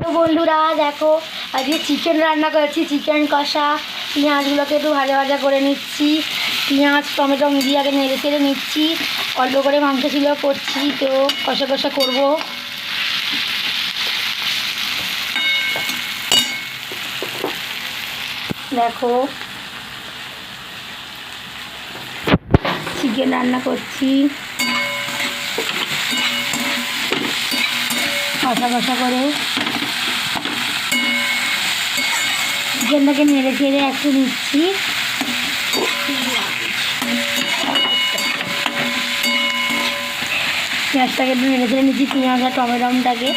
তো বন্ধুরা দেখো, আজকে চিকেন রান্না করেছি, চিকেন কষা। পেঁয়াজগুলোকে একটু ভাজা ভাজা করে নিচ্ছি, পেঁয়াজ টমেটো দিয়ে আগে নেড়ে চেড়ে নিচ্ছি। অল্প করে মাংস ছিল করছি, তো কষা কষা করবো। দেখো চিকেন রান্না করছি, কষা কষা করে চিকেনটাকে নেড়ে চেড়ে একটু নিচ্ছি। পেঁয়াজটাকে একটু নেড়ে চেড়ে নিচ্ছি, পেঁয়াজ আর টমেটোটাকে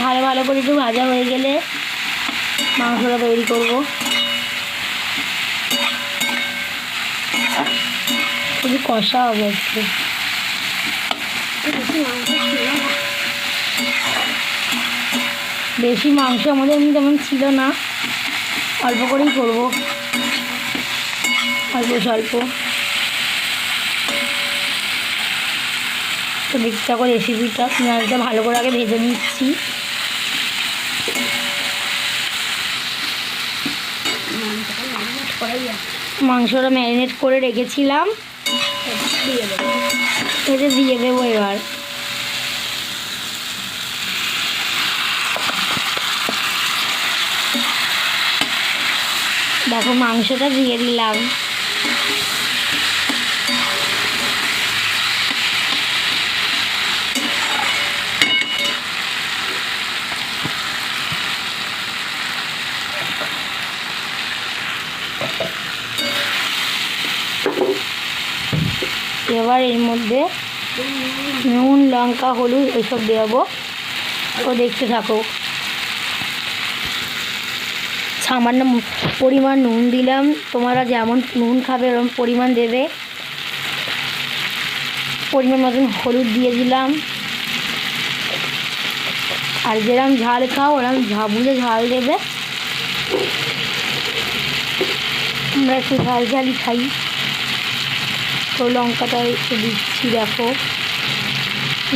ভালো ভালো করে একটু ভাজা হয়ে গেলে মাংসটা তৈরি করবো। খুবই কষা হবে একটু, বেশি মাংস আমাদের এমনি তেমন ছিল না, অল্প করেই করবো, অল্প স্বল্প। তো দেখতে থাকো রেসিপিটা। পেঁয়াজটা ভালো করে আগে ভেজে নিচ্ছি। মাংসটা ম্যারিনেট করে রেখেছিলাম, এটা দিয়ে দেবো এবার। দেখো মাংসটা দিয়ে দিলাম। এবার এর মধ্যে নুন লঙ্কা হলুদ এসব দেবো, ও দেখতে থাকো। সামান্য পরিমাণ নুন দিলাম, তোমরা যেমন নুন খাবে এরকম পরিমাণ দেবে। পরিমাণ মতন হলুদ দিয়ে দিলাম, আর যেরকম ঝাল খাও ওরকম বুঝে ঝাল দেবে। আমরা একটু ঝাল ঝালই খাই, তো লঙ্কাটা একটু দিচ্ছি দেখো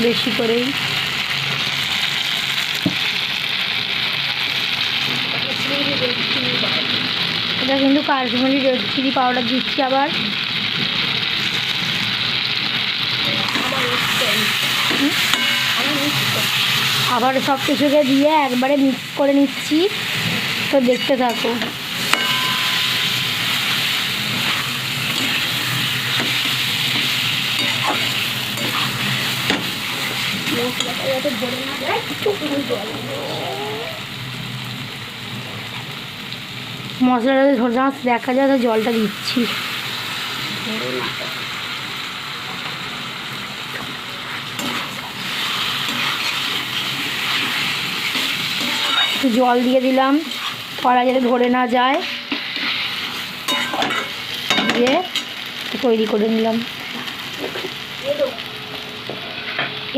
বেশি করেই। এটা কিন্তু কাশ্মীরি রেড চিলি পাউডার দিচ্ছি আবার সব কিছুকে দিয়ে একবারে মিক্স করে নিচ্ছি। তো দেখতে থাকো। মশলাটা ধরে দেখা যায়, তো জলটা দিচ্ছি। জল দিয়ে দিলাম, কড়া যাতে ধরে না যায়, দিয়ে তৈরি করে নিলাম।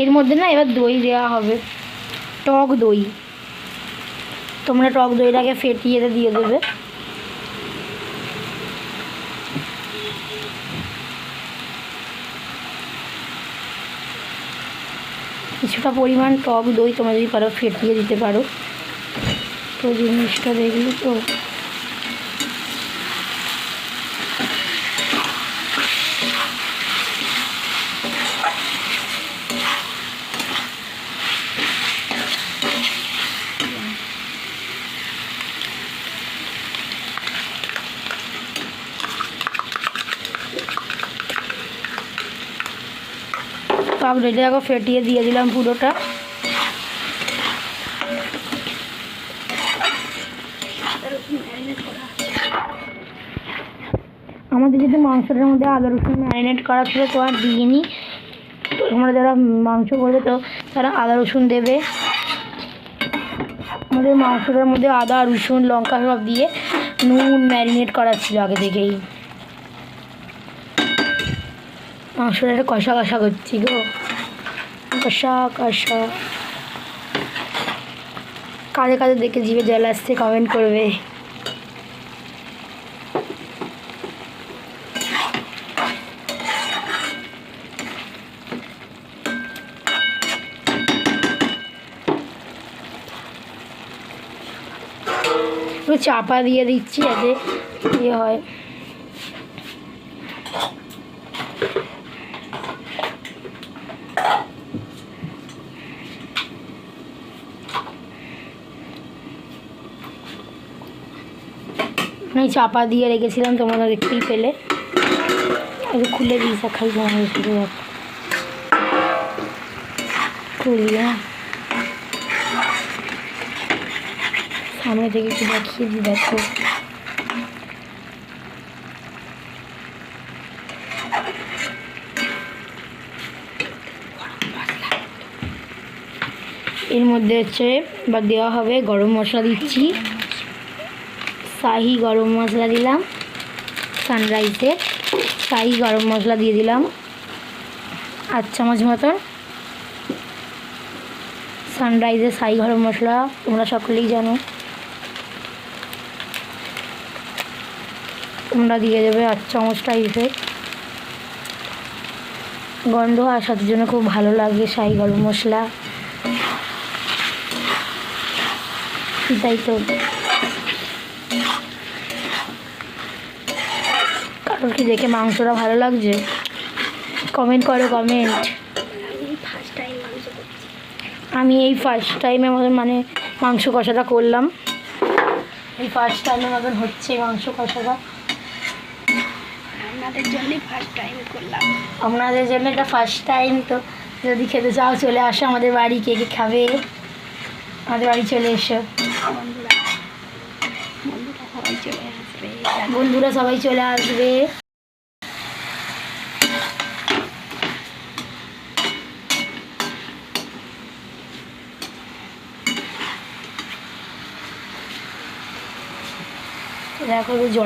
এর মধ্যে না এবার দই দেওয়া হবে, টক দই। তোমরা টক দইটাকে ফেটিয়ে দিয়ে দেবে। কিছুটা পরিমাণ টক দই তোমরা যদি পারো ফেটিয়ে দিতে পারো। তো জিনিসটা দেখলি তো, টক দইটাকে ফেটিয়ে দিয়ে দিলাম পুরোটা। আমাদের যদি মাংসটার মধ্যে আদা রসুন ম্যারিনেট করা ছিল তো আর দিইনি। তোমরা যারা মাংস করবে তো তারা আদা রসুন দেবে। আমাদের মাংসটার মধ্যে আদা রসুন লঙ্কা সব দিয়ে নুন ম্যারিনেট করা ছিল আগে থেকেই। মাংসটা কষা কষা করছি গো, কষা কষা। কাঁধে কাঁধে দেখে জিভে জল আসছে, কমেন্ট করবে। একটু চাপা দিয়ে দিচ্ছি যাতে ইয়ে হয়। আমি চাপা দিয়ে রেখেছিলাম, তোমরা দেখতেই পেলে। একটু খুলে দিই খাই খুলি। হ্যাঁ, সামনে থেকে একটু দেখিয়ে দিই, দেখো। এর মধ্যে হচ্ছে এবার দেওয়া হবে গরম মশলা। দিচ্ছি শাহি গরম মশলা, দিলাম সানরাইজে শাহি গরম মশলা দিয়ে দিলাম 8 চামচ মতন। সানরাইজের শাহি গরম মশলা তোমরা সকলেই জানো, তোমরা দিয়ে দেবে 8 চামচ টাইপের। গন্ধ আসার জন্য খুব ভালো লাগে শাহি গরম মশলা, তাই তো। কারোর কি দেখে মাংসটা ভালো লাগছে? কমেন্ট করো, কমেন্ট। আমি এই ফার্স্ট টাইমের মতন মানে মাংস কষাটা করলাম। এই ফার্স্ট টাইমের মতন হচ্ছে মাংস কষাটা। আপনাদের জন্যই ফার্স্ট টাইম করলাম। আপনাদের জন্য এটা ফার্স্ট টাইম। তো যদি খেতে চাও চলে আসো আমাদের বাড়ি। কে কে খাবে আমাদের বাড়ি চলে এসো। বন্ধুরা সবাই চলে আসবে। দেখো